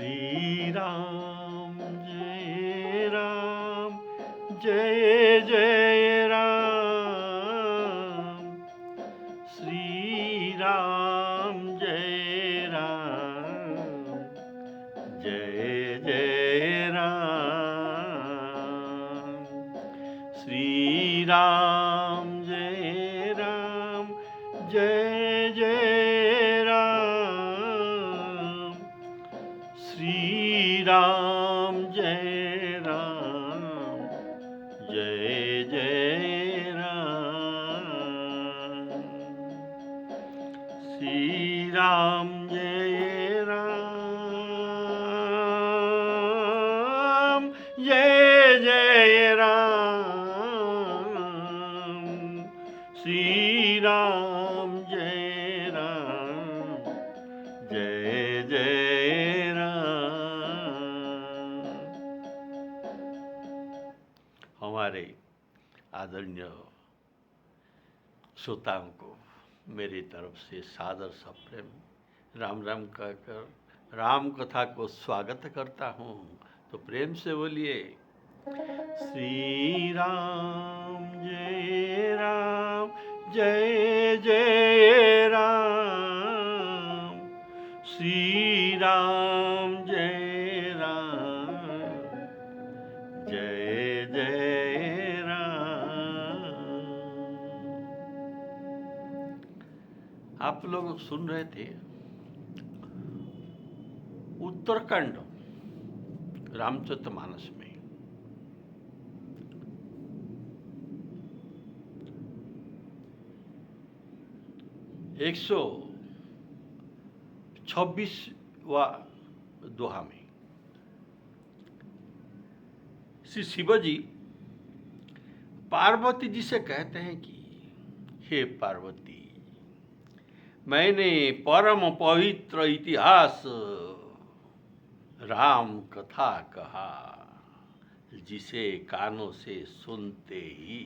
श्री राम जय जय राम। श्री राम जय जय राम। श्री राम जय जय राम। श्री राम जय जय राम। श्री राम जय जय राम। श्री राम जय जय राम। हमारे आदरणीय श्रोताओं को मेरी तरफ से सादर सप्रेम राम राम कहकर राम कथा को स्वागत करता हूँ। तो प्रेम से बोलिए श्री राम जय जय राम। श्री राम जय जय राम। आप लोग सुन रहे थे उत्तरकांड रामचरितमानस में एक 126वां दोहा में श्री शिवजी पार्वती जी से कहते हैं कि हे पार्वती, मैंने परम पवित्र इतिहास राम कथा कहा, जिसे कानों से सुनते ही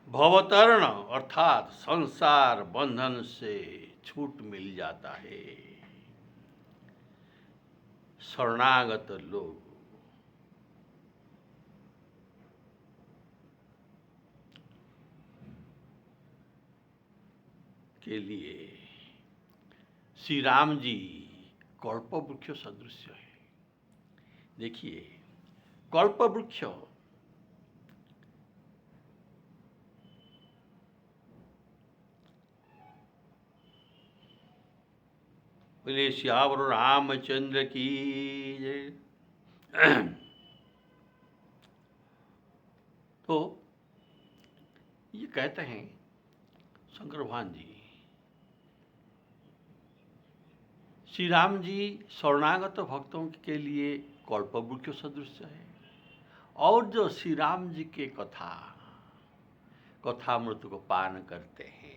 भवतरण अर्थात संसार बंधन से छूट मिल जाता है। शरणागत लोग के लिए श्री राम जी कल्प वृक्ष सदृश है। देखिए, कल्प वृक्ष बोले श्यावर रामचंद्र की जय। तो ये कहते हैं शंकर भगवान जी, श्री राम जी शरणागत भक्तों के लिए कल्पवृक्ष सदृश है। और जो श्री राम जी के कथामृत को पान करते हैं,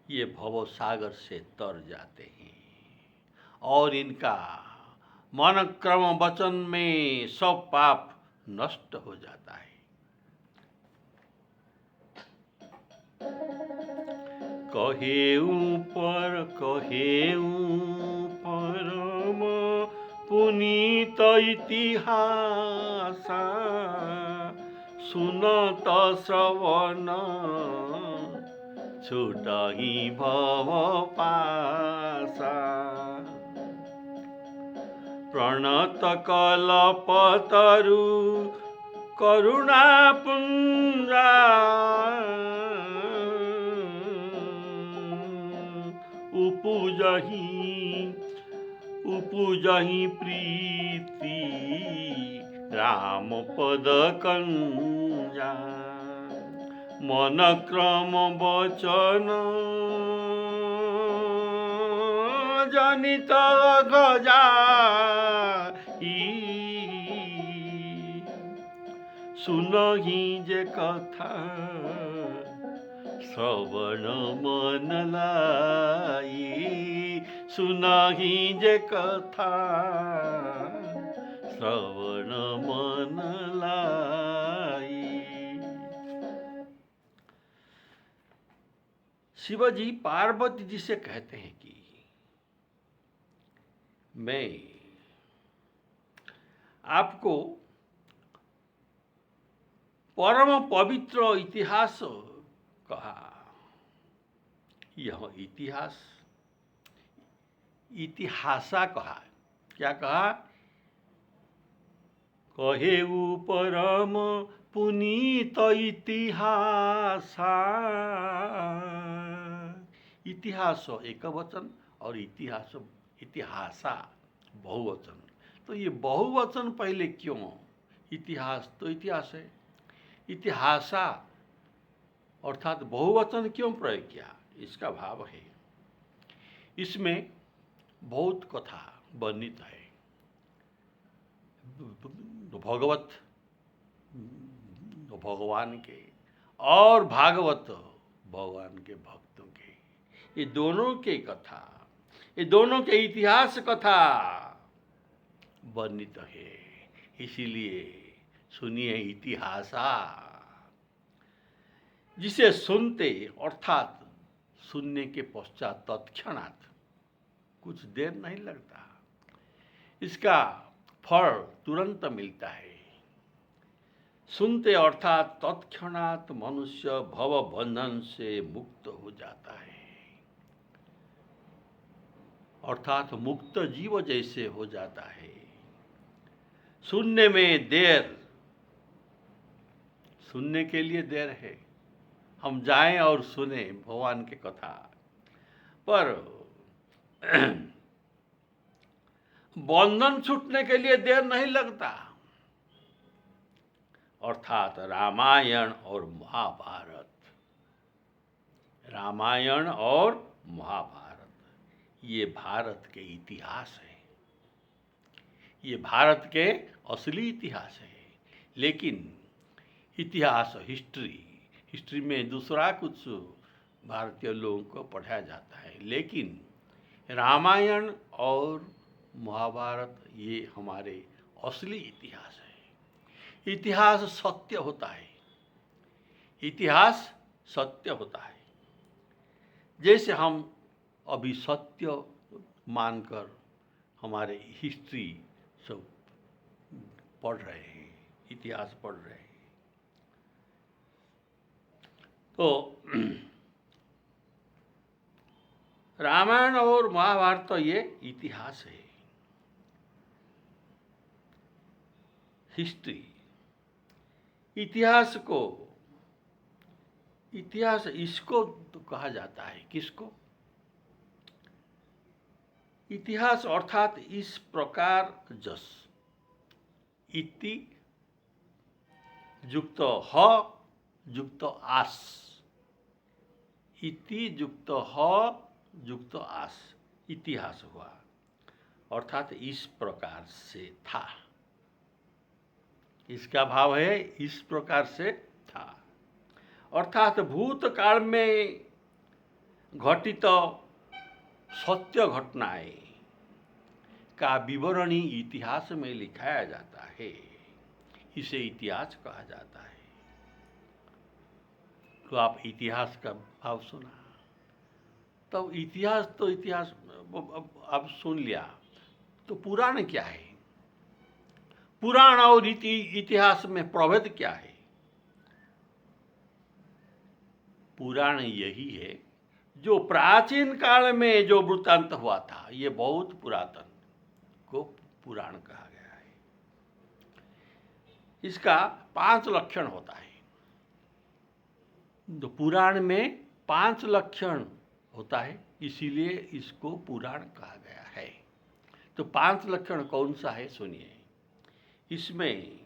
ये भव सागर से तर जाते हैं और इनका मन क्रम वचन में सब पाप नष्ट हो जाता है। कहेऊं परम पुनीत इतिहास, सुनत श्रवण छूटहि भव पासा। प्रणत कल्पतरु करुणा पुंजा, उपजहि प्रीति राम पद कंजा। मन क्रम वचन जनित गजाई, सुनहि जे कथा श्रवण मन लाई। सुनहि जे कथा श्रवण मन लाई। शिवजी पार्वती जी से कहते हैं कि मैं आपको परम पवित्र इतिहास कहा। यह इतिहास इतिहासा कहा। क्या कहा? कहेऊ परम पुनीत इतिहासा। इतिहास एक वचन और इतिहासा बहुवचन। तो ये बहुवचन पहले क्यों? इतिहास तो इतिहास है, इतिहासा अर्थात बहुवचन क्यों प्रयोग किया? इसका भाव है इसमें बहुत कथा वर्णित है। भगवत भगवान के और भागवत भगवान के भक्तों के, ये दोनों के कथा, ये दोनों के इतिहास कथा वर्णित है। इसीलिए सुनिए इतिहासा। जिसे सुनते अर्थात सुनने के पश्चात तत्क्षणात कुछ देर नहीं लगता, इसका फल तुरंत मिलता है। सुनते अर्थात तत्क्षणात मनुष्य भव बंधन से मुक्त हो जाता है, अर्थात मुक्त जीव जैसे हो जाता है। सुनने में देर, सुनने के लिए देर है, हम जाएं और सुने भगवान की कथा, पर बंधन छूटने के लिए देर नहीं लगता। अर्थात रामायण और महाभारत, रामायण और महाभारत ये भारत के इतिहास है, ये भारत के असली इतिहास है। लेकिन इतिहास हिस्ट्री में दूसरा कुछ भारतीय लोगों को पढ़ाया जाता है, लेकिन रामायण और महाभारत ये हमारे असली इतिहास है। इतिहास सत्य होता है, इतिहास सत्य होता है। जैसे हम अभी सत्य मानकर हमारे हिस्ट्री सब पढ़ रहे हैं, इतिहास पढ़ रहे हैं, तो रामायण और महाभारत तो ये इतिहास है, हिस्ट्री। इतिहास इसको तो कहा जाता है, किसको? इतिहास अर्थात इस प्रकार जस, इति युक्त ह युक्त आस, इति युक्त ह युक्त आस, इतिहास हुआ। अर्थात इस प्रकार से था, इसका भाव है इस प्रकार से था। अर्थात भूतकाल में घटित सत्य घटनाएं का विवरणी इतिहास में लिखाया जाता है, इसे इतिहास कहा जाता है। तो आप इतिहास का भाव सुना, तो इतिहास तो इतिहास आप सुन लिया, तो पुराण क्या है? पुराण और इतिहास में प्रभेद क्या है? पुराण यही है जो प्राचीन काल में जो वृत्तांत हुआ था, ये बहुत पुरातन को पुराण कहा गया है। इसका 5 लक्षण होता है। तो पुराण में 5 लक्षण होता है, इसीलिए इसको पुराण कहा गया है। तो 5 लक्षण कौन सा है सुनिए। इसमें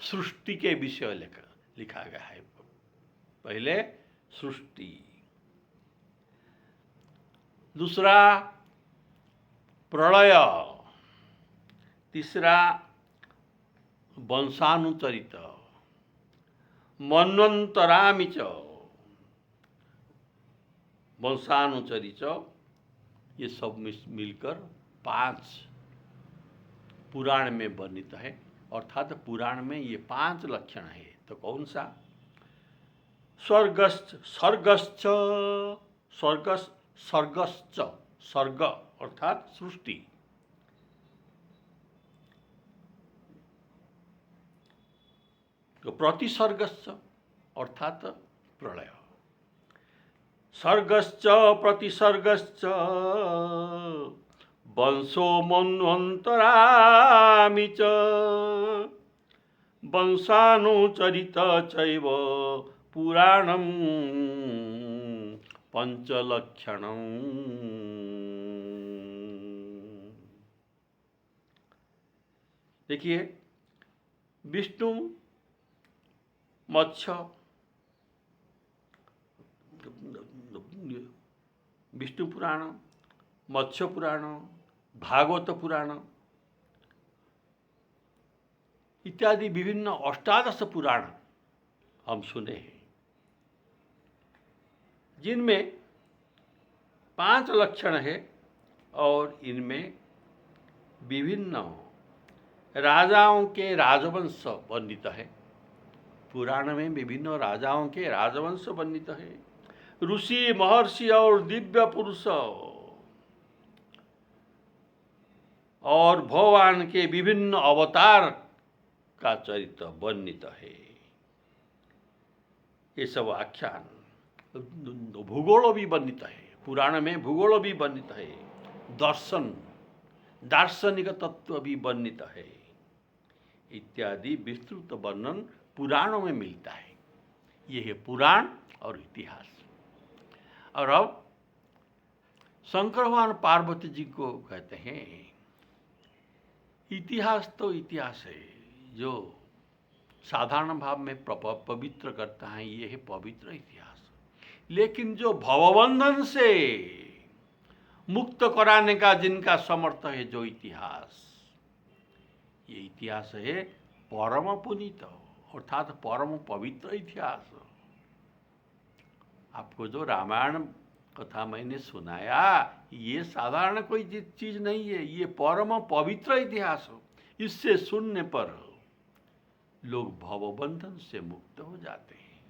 सृष्टि के विषय लिखा गया है। पहले सृष्टि, दूसरा प्रलय, तीसरा वंशानुचरित, मन्वंतरामि च, वंशानुचरित, ये सब मिलकर 5 पुराण में वर्णित है। अर्थात पुराण में ये 5 लक्षण है। तो कौन सा? सर्ग अर्थात सृष्टि, तो प्रतिसर्गश्च अर्थात प्रलय, सर्गश्च प्रतिसर्गश्च वंशो मन्वन्तरामि च वंशानुचरित चैव पुराणं पंचलक्षणम्। देखिए, विष्णु, मत्स्य, विष्णु पुराण, मत्स्य पुराण, भागवत पुराण इत्यादि विभिन्न अष्टादश पुराण हम सुने हैं, जिनमें 5 लक्षण है और इनमें विभिन्न राजाओं के राजवंश वर्णित है। पुराण में विभिन्न राजाओं के राजवंश वर्णित है। ऋषि, महर्षि और दिव्य पुरुष और भगवान के विभिन्न अवतार का चरित्र वर्णित है। ये सब आख्यान, भूगोल भी वर्णित है, पुराण में भूगोल भी वर्णित है, दर्शन, दार्शनिक तत्व भी वर्णित है, इत्यादि विस्तृत वर्णन पुराणों में मिलता है। ये है पुराण और इतिहास। और अब शंकर भगवान पार्वती जी को कहते हैं, इतिहास तो इतिहास है जो साधारण भाव में पवित्र करता है, ये है पवित्र इतिहास। लेकिन जो भवबंधन से मुक्त कराने का जिनका समर्थ है, जो इतिहास, ये इतिहास है परम पुनीत अर्थात परम पवित्र इतिहास। आपको जो रामायण कथा मैंने सुनाया, ये साधारण कोई चीज नहीं है, ये परम पवित्र इतिहास हो। इससे सुनने पर लोग भवबंधन से मुक्त हो जाते हैं।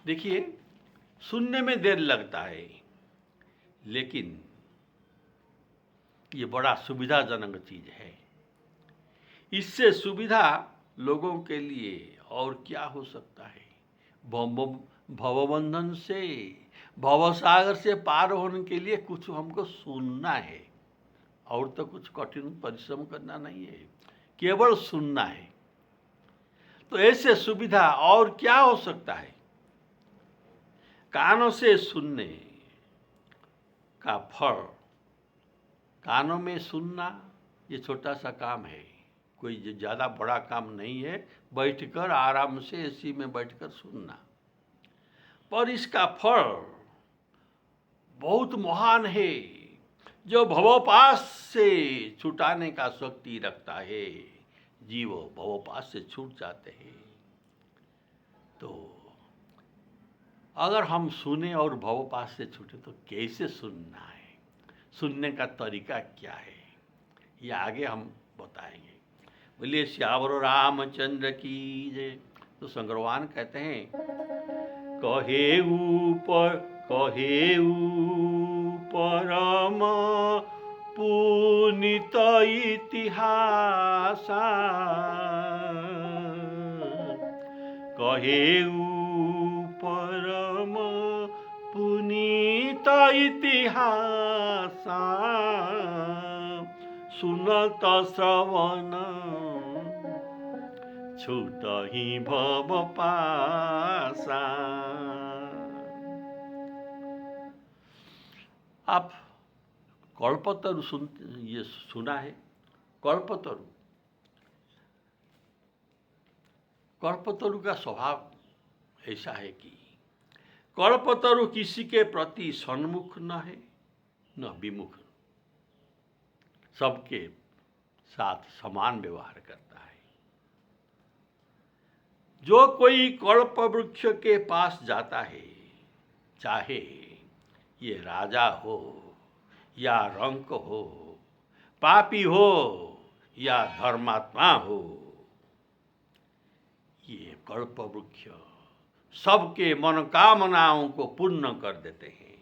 देखिए, सुनने में देर लगता है, लेकिन ये बड़ा सुविधाजनक चीज है। इससे सुविधा लोगों के लिए और क्या हो सकता है। भवबंधन से, भवसागर से पार होने के लिए कुछ हमको सुनना है, और तो कुछ कठिन परिश्रम करना नहीं है, केवल सुनना है। तो ऐसे सुविधा और क्या हो सकता है। कानों से सुनने का फल, कानों में सुनना ये छोटा सा काम है, कोई ज़्यादा बड़ा काम नहीं है, बैठकर आराम से एसी में बैठकर सुनना। पर इसका फल बहुत महान है, जो भवपाश से छुटाने का शक्ति रखता है। जीव भवपाश से छूट जाते हैं। तो अगर हम सुने और भवपाश से छूटे तो कैसे सुनना है, सुनने का तरीका क्या है, ये आगे हम बताएंगे। बोलिए श्यावर रामचंद्र की जय। तो शंकर भगवान कहते हैं, कहेऊ परम पुनीत इतिहास, कहेऊ परम पुनीत इतिहास, सुनत श्रवण छूटहि भव पासा। आप कल्पतरु ये सुना है। कल्पतरु, कल्पतरु का स्वभाव ऐसा है कि कल्पतरु किसी के प्रति सन्मुख न है न विमुख, सबके साथ समान व्यवहार करता है। जो कोई कल्प वृक्ष के पास जाता है, चाहे ये राजा हो या रंक हो, पापी हो या धर्मात्मा हो, ये कल्प वृक्ष सबके मनोकामनाओं को पूर्ण कर देते हैं।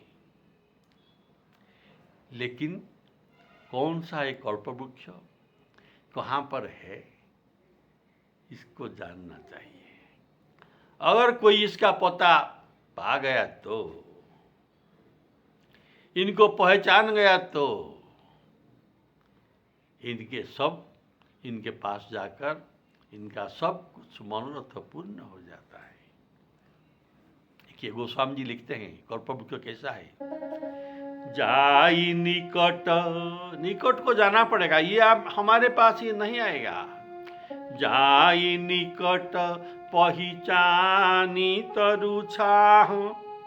लेकिन कौन सा एक कल्प वृक्ष कहाँ पर है, इसको जानना चाहिए। अगर कोई इसका पता पा गया तो, इनको पहचान गया तो इनके पास जाकर इनका सब कुछ मनोरथ पूर्ण हो जाता है। देखिए गोस्वामी जी लिखते हैं कल्पवृक्ष कैसा है। जाई निकट, निकट को जाना पड़ेगा, ये आप हमारे पास ये नहीं आएगा। जाई निकट पहचानी तरु छाह,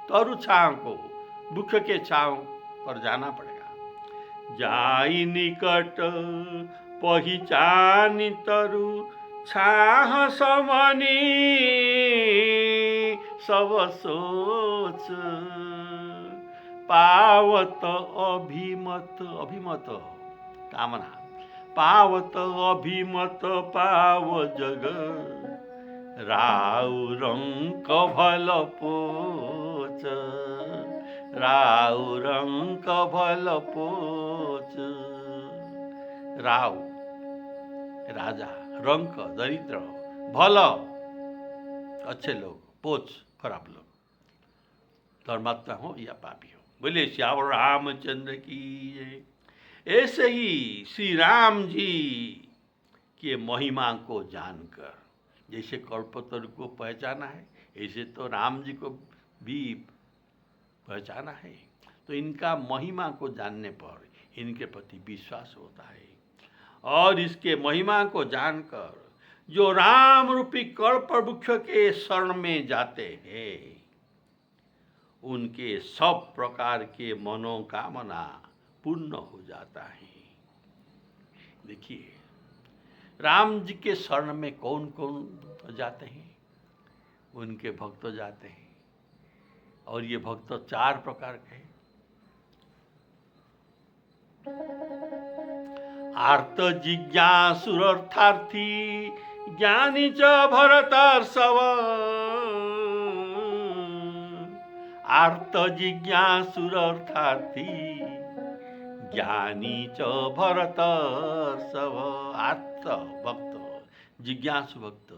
तरु छाह को वृक्ष के छाव पर जाना पड़ेगा। जाई निकट पहचानी तरु छाह समनी सब सोच, पावत अभिमत, अभिमत कामना, पावत अभिमत पाव जग, राउ रंक भल पोच, राउ रंक भल पोच। राव राजा, रंक दरिद्र, भल अच्छे लोग, पोच खराब लोग, धर्मात्मा हो या पापी हो। बोले श्याम रामचंद्र की जय। ऐसे ही श्री राम जी के महिमा को जानकर, जैसे कल्पतरु को पहचाना है ऐसे तो राम जी को भी पहचाना है, तो इनका महिमा को जानने पर इनके प्रति विश्वास होता है। और इसके महिमा को जानकर जो राम रूपी कल्पवृक्ष के शरण में जाते हैं, उनके सब प्रकार के मनोकामना पूर्ण हो जाता है। देखिए राम जी के शरण में कौन कौन जाते हैं? उनके भक्त जाते हैं, और ये भक्त 4 प्रकार के हैं। आर्त जिज्ञासुरर्थार्थी ज्ञानी च भरतर्षभ, आर्त जिज्ञासुरर्थार्थी ज्ञानी च भरतर्षभ। आर्त भक्त, जिज्ञासु भक्त,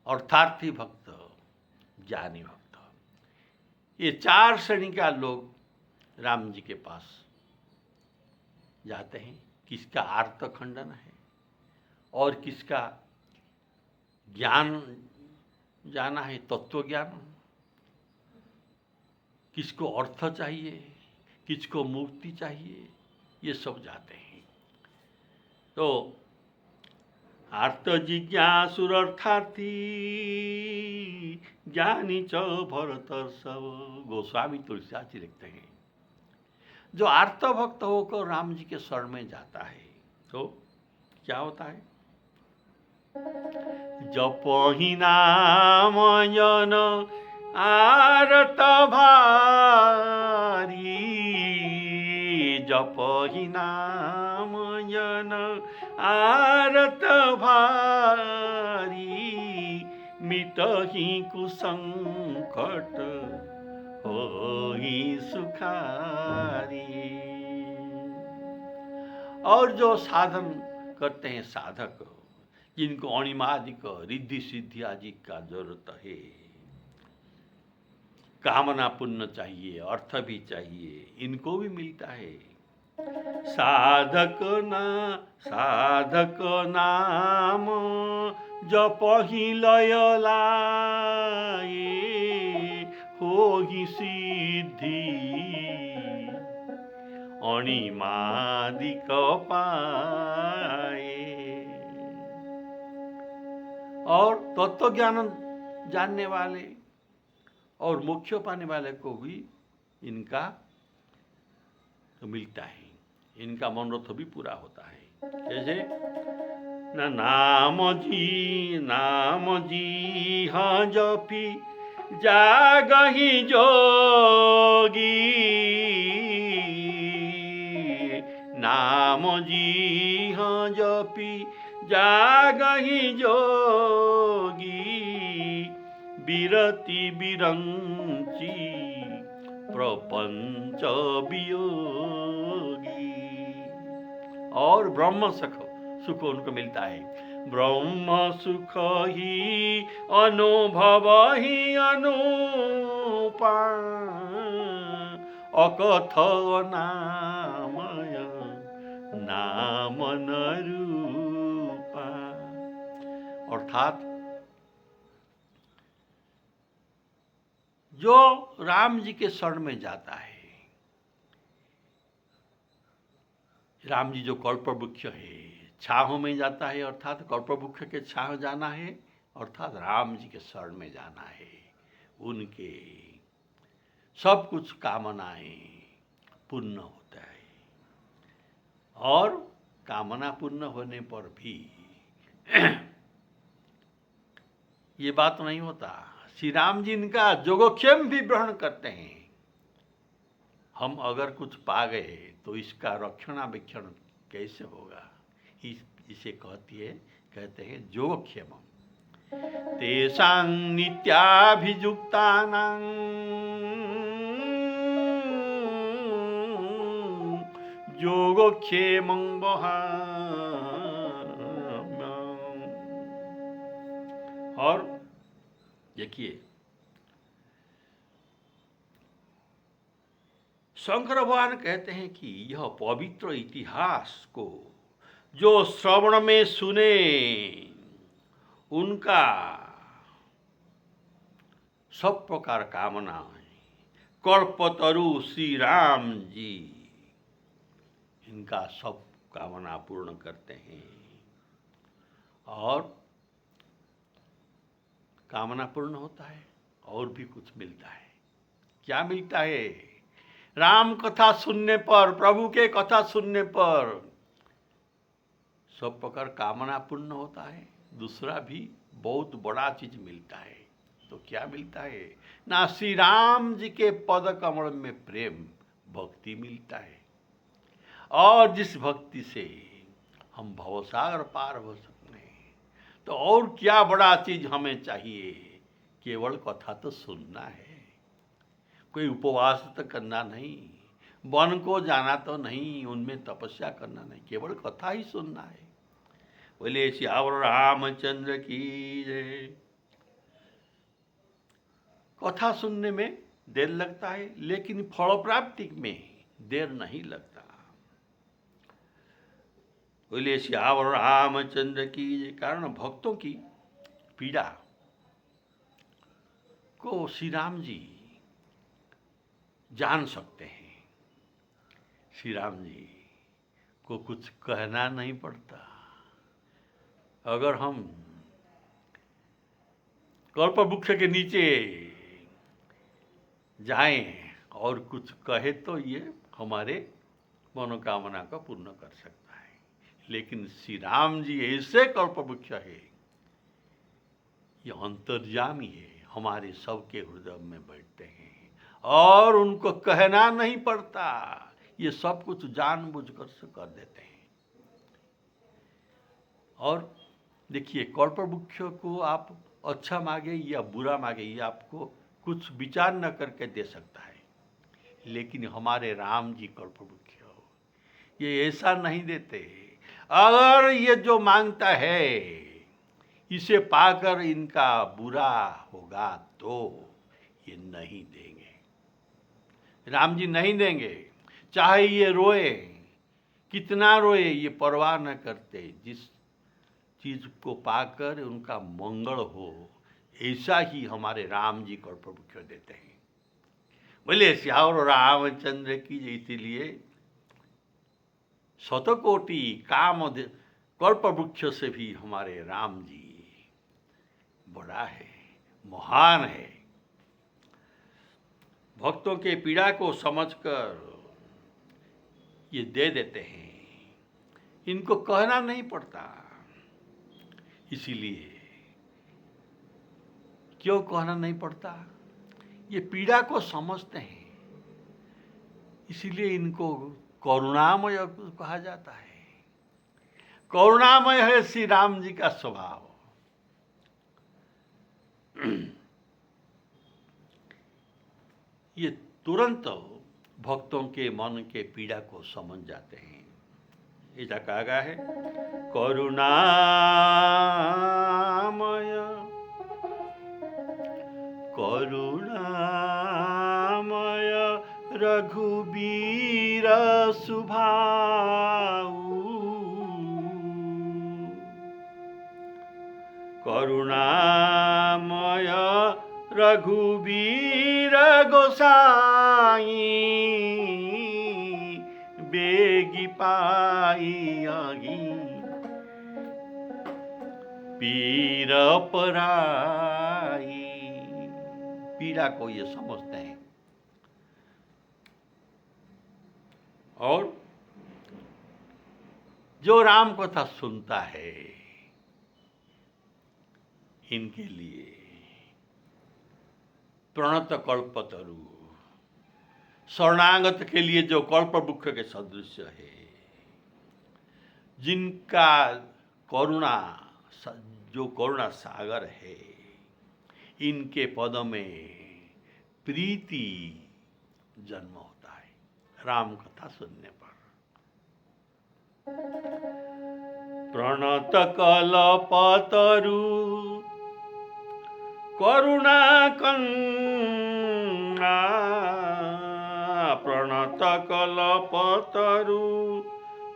अर्थार्थी भक्त, ज्ञानी भक्त, ये 4 श्रेणी का लोग राम जी के पास जाते हैं। किसका आर्त खंडन है और किसका ज्ञान जाना है, तत्व ज्ञान, किसको अर्थ चाहिए, किसको मुक्ति चाहिए, ये सब जाते हैं। तो आर्त जिज्ञासुरर्थार्थी ज्ञानी च भरतर्षभ। गोस्वामी तुलसीदास जी लिखते हैं जो आर्त भक्त होकर राम जी के शरण में जाता है तो क्या होता है? जपहि नाम जन आरत भारी, जपहि नाम जन आरत भारी, मिटहि कुसंकट होई सुखारी। और जो साधन करते हैं साधक, जिनको अणिमादिक रिद्धि सिद्धि आदि का जरूरत है, कामना पुण्य चाहिए, अर्थ भी चाहिए, इनको भी मिलता है। साधक नाम जपहि लय लाए, होहि सिद्धि अणिमादिक पाए। और तत्व ज्ञान जानने वाले और मोक्ष पाने वाले को भी इनका तो मिलता है, इनका मनोरथ भी पूरा होता है। जैसे नाम जी हाँ जपी जागहि जोगी, नाम जी हाँ जपी जागहि जोगी, विरति विरंची प्रपंच वियोगी। और ब्रह्म सुख उनको मिलता है। ब्रह्म सुख ही अनुभव ही अनुपा अकथ नामय नाम न रूपा। अर्थात जो राम जी के शरण में जाता है, राम जी जो कल्पवृक्ष है, छाहों में जाता है, अर्थात कल्पवृक्ष के छाह जाना है, अर्थात राम जी के शरण में जाना है। उनके सब कुछ कामनाएं पूर्ण होता है, और कामना पूर्ण होने पर भी ये बात नहीं होता। श्री राम जी इनका जोगक्षेम भी ग्रहण करते हैं। हम अगर कुछ पा गए तो इसका रक्षणावेक्षण कैसे होगा, इसे कहते हैं जोगक्षेमम। तेषां नित्याभियुक्तानां योगक्षेमं वहाम्यहम्। और देखिए, शंकर भगवान कहते हैं कि यह पवित्र इतिहास को जो श्रवण में सुने, उनका सब प्रकार कामना है। कल्पतरु श्री राम जी इनका सब कामना पूर्ण करते हैं, और कामना पूर्ण होता है और भी कुछ मिलता है। क्या मिलता है? राम कथा सुनने पर, प्रभु के कथा सुनने पर सब प्रकार कामना पूर्ण होता है। दूसरा भी बहुत बड़ा चीज मिलता है। तो क्या मिलता है? ना श्री राम जी के पद कमल में प्रेम, भक्ति मिलता है, और जिस भक्ति से हम भवसागर पार हो सकते हैं। तो और क्या बड़ा चीज हमें चाहिए? केवल कथा तो सुनना है, कोई उपवास तो करना नहीं, वन को जाना तो नहीं, उनमें तपस्या करना नहीं, केवल कथा ही सुनना है। बोले सियावर रामचंद्र की जय। कथा सुनने में देर लगता है, लेकिन फल प्राप्ति में देर नहीं लगता। बोले सियावर रामचंद्र की जय। कारण भक्तों की पीड़ा को श्री राम जी जान सकते हैं। श्री राम जी को कुछ कहना नहीं पड़ता। अगर हम कल्पवृक्ष के नीचे जाएं और कुछ कहे तो ये हमारे मनोकामना को पूर्ण कर सकता है। लेकिन श्री राम जी ऐसे कल्पवृक्ष है, ये अंतर्यामी है, हमारे सबके हृदय में बैठते हैं, और उनको कहना नहीं पड़ता। ये सब कुछ जानबूझकर से कर देते हैं। और देखिए, कल्पवृक्ष को आप अच्छा मांगे या बुरा मांगे, ये आपको कुछ विचार न करके दे सकता है। लेकिन हमारे राम जी कल्पवृक्ष ये ऐसा नहीं देते। अगर ये जो मांगता है इसे पाकर इनका बुरा होगा तो ये नहीं देंगे। राम जी नहीं देंगे। चाहे ये रोए, कितना रोए, ये परवाह न करते। जिस चीज को पाकर उनका मंगल हो, ऐसा ही हमारे राम जी कल्पवृक्ष देते हैं। बोले श्यावर रामचंद्र की। इसीलिए शतकोटि काम कल्पवृक्ष से भी हमारे राम जी बड़ा है, महान है। भक्तों के पीड़ा को समझकर ये दे देते हैं, इनको कहना नहीं पड़ता। इसीलिए क्यों कहना नहीं पड़ता? ये पीड़ा को समझते हैं, इसीलिए इनको करुणामय कहा जाता है। करुणामय है श्री राम जी का स्वभाव। ये तुरंत भक्तों के मन के पीड़ा को समझ जाते हैं। ऐसा कहा गया है। करुणामय करुणामय रघुबीर सुभाऊ, करुणामय रघुबीर गोसाई, बेगी पाई आगी पीर पराई। पीड़ा को ये समझते हैं। और जो राम कथा सुनता है, इनके लिए प्रणत कल्पतरु, शरणागत के लिए जो कल्प वृक्ष के सदृश है, जिनका करुणा, जो करुणा सागर है, इनके पद में प्रीति जन्म होता है राम कथा सुनने पर। प्रणत कल्पतरु करुणा कन्ना, प्रणत कल्पतरु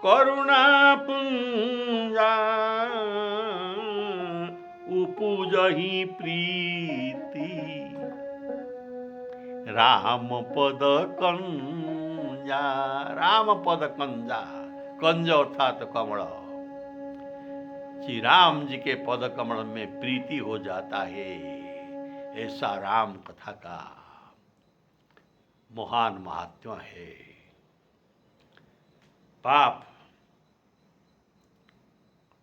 करुणा पुंजा, उपजहि प्रीति राम पद कंजा। राम पद कंजा, कंज अर्थात कमल। श्री राम जी के पद कमल में प्रीति हो जाता है। ऐसा राम कथा का महान महात्म्य है। पाप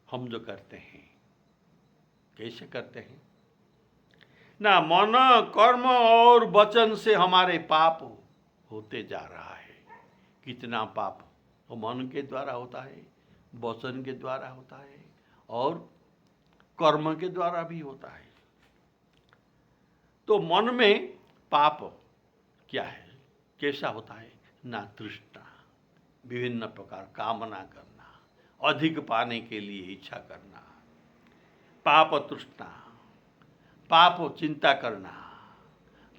हम जो करते हैं, कैसे करते हैं ना, मन कर्म और वचन से हमारे पाप होते जा रहा है। कितना पाप वो मन के द्वारा होता है, वचन के द्वारा होता है और कर्म के द्वारा भी होता है। तो मन में पाप क्या है, कैसा होता है ना, तृष्णा, विभिन्न प्रकार कामना करना, अधिक पाने के लिए इच्छा करना, पाप तृष्णा, पाप चिंता करना,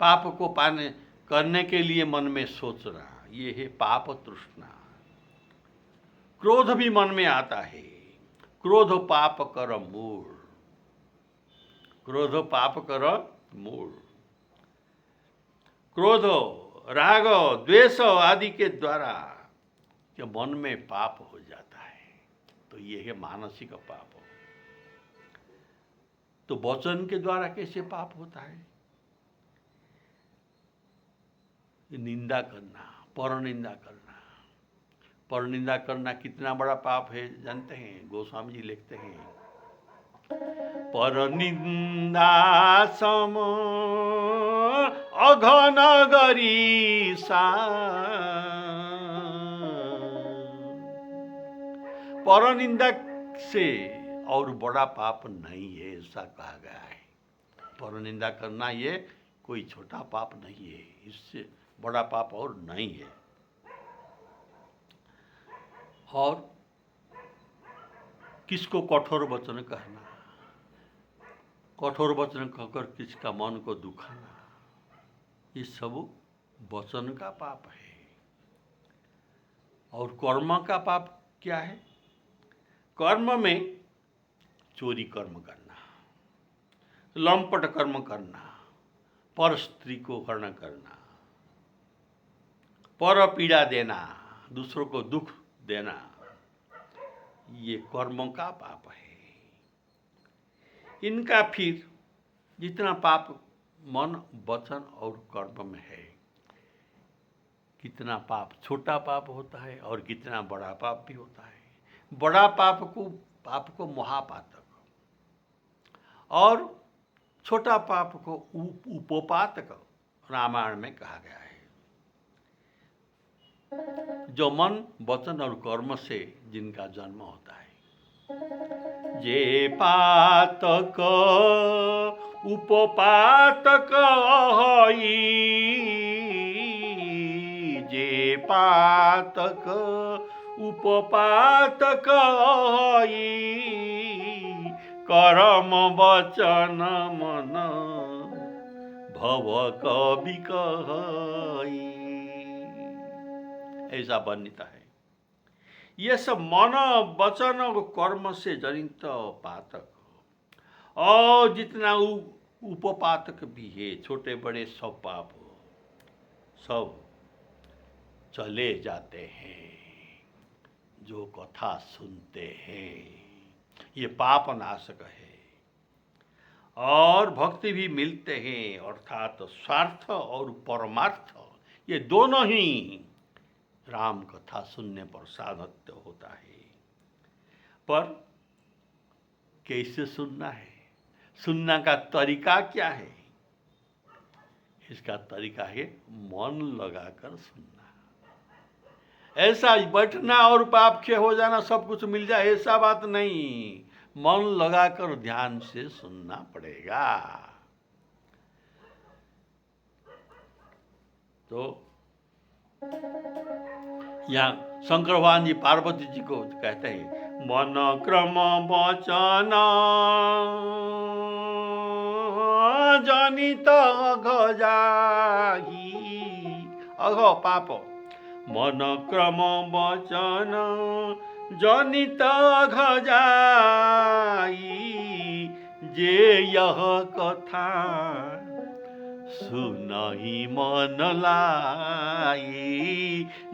पाप को पाने करने के लिए मन में सोचना, ये है पाप तृष्णा। क्रोध भी मन में आता है। क्रोध पाप कर मूल, क्रोध पाप कर मूल। क्रोध, राग, द्वेष आदि के द्वारा कि मन में पाप हो जाता है, तो ये है मानसिक पाप। तो वचन के द्वारा कैसे पाप होता है, निंदा करना, परनिंदा करना। परनिंदा करना कितना बड़ा पाप है जानते हैं? गोस्वामी जी लिखते हैं, परनिंदा सम अघन गरीसा, परनिंदा से और बड़ा पाप नहीं है, ऐसा कहा गया है। परनिंदा करना ये कोई छोटा पाप नहीं है, इससे बड़ा पाप और नहीं है। और किसको कठोर वचन कहना, कठोर वचन कहकर किसका मन को दुखाना, ये सब वचन का पाप है। और कर्म का पाप क्या है? कर्म में चोरी कर्म करना, लंपट कर्म करना, पर स्त्री को हरण करना, पर पीड़ा देना, दूसरों को दुख देना, ये कर्म का पाप है। इनका फिर जितना पाप मन, वचन और कर्म में है, कितना पाप छोटा पाप होता है और कितना बड़ा पाप भी होता है। बड़ा पाप को महापातक और छोटा पाप को उपोपातक रामायण में कहा गया है। जो मन, वचन और कर्म से जिनका जन्म होता है, जे पातक उपोपातक हई, जे पातक उपपात कही करम वचन मन भव कवि कही। ऐसा वर्णित है। ये सब मन वचन और कर्म से जनित पातक और जितना उपपातक भी है, छोटे बड़े सब पाप सब चले जाते हैं जो कथा सुनते हैं। ये पाप नाशक है और भक्ति भी मिलते हैं, अर्थात स्वार्थ और परमार्थ ये दोनों ही राम कथा सुनने पर साधत्य होता है। पर कैसे सुनना है, सुनने का तरीका क्या है? इसका तरीका है मन लगाकर सुनना। ऐसा बैठना और पाप क्षय हो जाना, सब कुछ मिल जाए, ऐसा बात नहीं। मन लगाकर ध्यान से सुनना पड़ेगा। तो यहाँ शंकर भगवान जी पार्वती जी को कहते हैं, मन क्रम वचन जनित अघ जाही। अघ पाप, मन क्रम वचन जनित अघ जाई। जे यह कथा सुनहि मन लाई।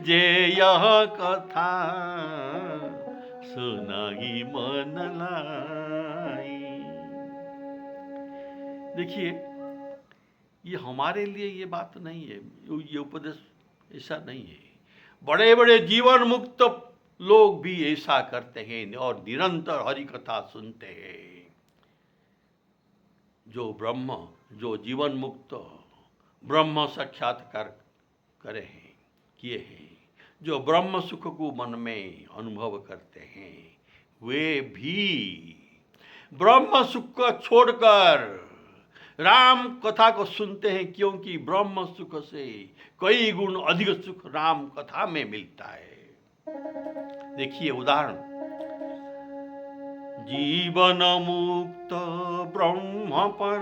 जे यह कथा सुनहि मन लाई। देखिए, ये हमारे लिए ये बात नहीं है, ये उपदेश ऐसा नहीं है। बड़े बड़े जीवन मुक्त लोग भी ऐसा करते हैं और निरंतर हरि कथा सुनते हैं। जो जीवन मुक्त ब्रह्म साक्षात्कार करे हैं, किए हैं, जो ब्रह्म सुख को मन में अनुभव करते हैं, वे भी ब्रह्म सुख को छोड़कर राम कथा को सुनते हैं, क्योंकि ब्रह्म सुख से कई गुण अधिक सुख राम कथा में मिलता है। देखिए उदाहरण, जीवन मुक्त ब्रह्म पर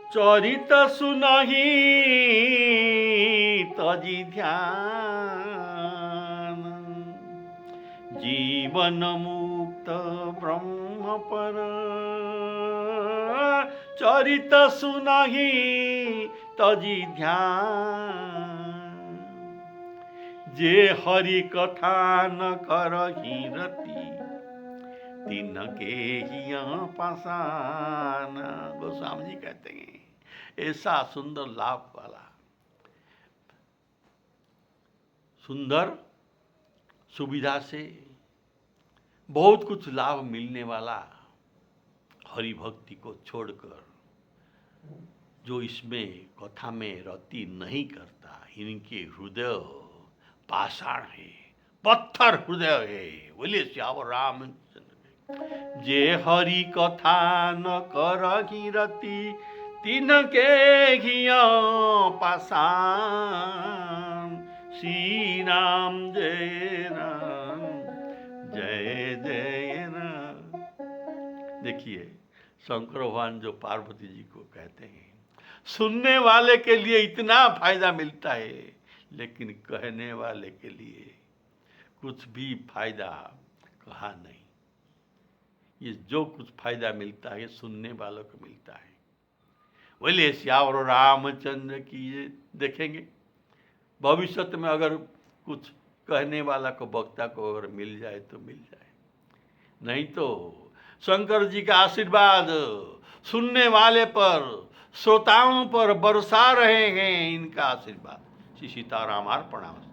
चरित सुनहि तजी ध्यान। जीवन मुक्त ब्रह्म पर चरित सुनहि तजी ध्यान। जे हरि कथा न करहि रति तिनके हिया पासान। गोस्वामी जी कहते हैं, ऐसा सुंदर लाभ वाला, सुंदर सुविधा से बहुत कुछ लाभ मिलने वाला हरि भक्ति को छोड़कर जो इसमें कथा में रति नहीं करता, इनके हृदय पाषाण है, पत्थर हृदय है। बोलिए श्यावर रामचंद्र। जे हरि कथा न करहि रति तिनके हिया पाषाण। श्री राम जय राम जय जय राम। देखिए शंकर भगवान जो पार्वती जी को कहते हैं, सुनने वाले के लिए इतना फायदा मिलता है, लेकिन कहने वाले के लिए कुछ भी फायदा कहा नहीं। ये जो कुछ फायदा मिलता है सुनने वालों को मिलता है। बोलिए श्यावर रामचंद्र की। ये देखेंगे भविष्य में अगर कुछ कहने वाला को, वक्ता को अगर मिल जाए तो मिल जाए, नहीं तो शंकर जी का आशीर्वाद सुनने वाले पर, श्रोताओं पर बरसा रहे हैं। इनका आशीर्वाद। श्री सीताराम अर्पणमस्तु।